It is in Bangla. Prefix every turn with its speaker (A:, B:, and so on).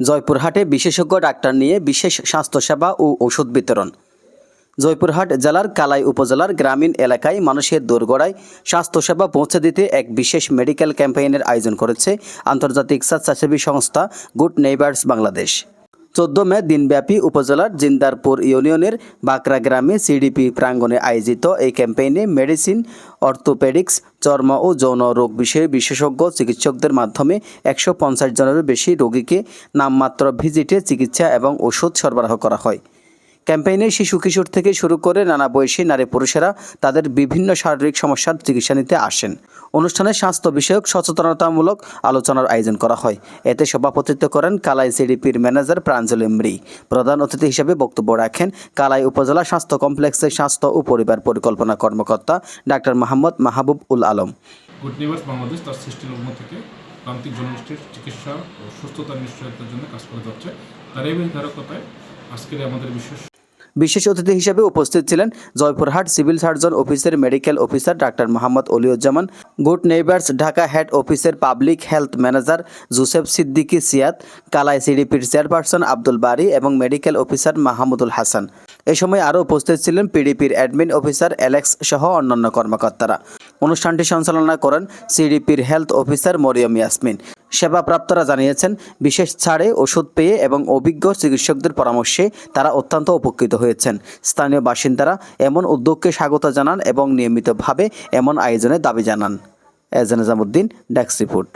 A: জয়পুরহাটে বিশেষজ্ঞ ডাক্তার নিয়ে বিশেষ স্বাস্থ্যসেবা ও ওষুধ বিতরণ। জয়পুরহাট জেলার কালাই উপজেলার গ্রামীণ এলাকায় মানুষের দোরগোড়ায় স্বাস্থ্যসেবা পৌঁছে দিতে এক বিশেষ মেডিকেল ক্যাম্পেইনের আয়োজন করেছে আন্তর্জাতিক স্বেচ্ছাসেবী সংস্থা গুড নেইবার্স বাংলাদেশ। 14 মে দিনব্যাপী উপজেলার জিন্দারপুর ইউনিয়নের বাকরা গ্রামে সিডিপি প্রাঙ্গণে আয়োজিত এই ক্যাম্পেইনে মেডিসিন, অর্থোপেডিক্স, চর্ম ও যৌন রোগ বিষয়ে বিশেষজ্ঞ চিকিৎসকদের মাধ্যমে 150 জনেরও বেশি রোগীকে নামমাত্র ভিজিটে চিকিৎসা এবং ওষুধ সরবরাহ করা হয়। ক্যাম্পেইনে শিশু কিশোর থেকে শুরু করে নানা বয়সী নারী পুরুষেরা তাদের বিভিন্ন শারীরিক সমস্যার চিকিৎসা নিতে আসেন। অনুষ্ঠানে স্বাস্থ্য বিষয়ক সচেতনতামূলক আলোচনার আয়োজন করা হয়। এতে সভাপতিত্ব করেন কালাই সিডিপির ম্যানেজার প্রাঞ্জল এমরি। প্রধান অতিথি হিসেবে বক্তব্য রাখেন কালাই উপজেলা স্বাস্থ্য কমপ্লেক্সের স্বাস্থ্য ও পরিবার পরিকল্পনা কর্মকর্তা ডাক্তার মোহাম্মদ মাহবুব উল আলম।
B: গুড নেইবার্স বাংলাদেশ তার সৃষ্টি লগ্ন থেকে প্রান্তিক জনগোষ্ঠীর চিকিৎসা ও সুস্থতার নিশ্চয়তার জন্য কাজ করে যাচ্ছে। তার এই ধারকতায় আজকের আমাদের
A: বিশেষ অতিথি হিসেবে উপস্থিত ছিলেন জয়পুরহাট সিভিল সার্জন অফিসের medical officer doctor Mohammad Oliuzzaman, good neighbours Dhaka head অফিসের public health manager Joseph Siddiqui Siyad, Kalai সিডিপির চেয়ারপারসন আব্দুল বারী এবং মেডিকেল অফিসার মাহমুদুল হাসান। এ সময় আরও উপস্থিত ছিলেন পিডিপির অ্যাডমিন অফিসার অ্যালেক্স সহ অন্যান্য কর্মকর্তারা। অনুষ্ঠানটি সঞ্চালনা করেন সিডিপির হেলথ অফিসার মরিয়ম ইয়াসমিন। সেবাপ্রাপ্তরা জানিয়েছেন, বিশেষ ছাড়ে ওষুধ পেয়ে এবং অভিজ্ঞ চিকিৎসকদের পরামর্শে তারা অত্যন্ত উপকৃত হয়েছেন। স্থানীয় বাসিন্দারা এমন উদ্যোগকে স্বাগত জানান এবং নিয়মিতভাবে এমন আয়োজনের দাবি জানান। এজান নিজামুদ্দিন, ডেস্ক রিপোর্ট।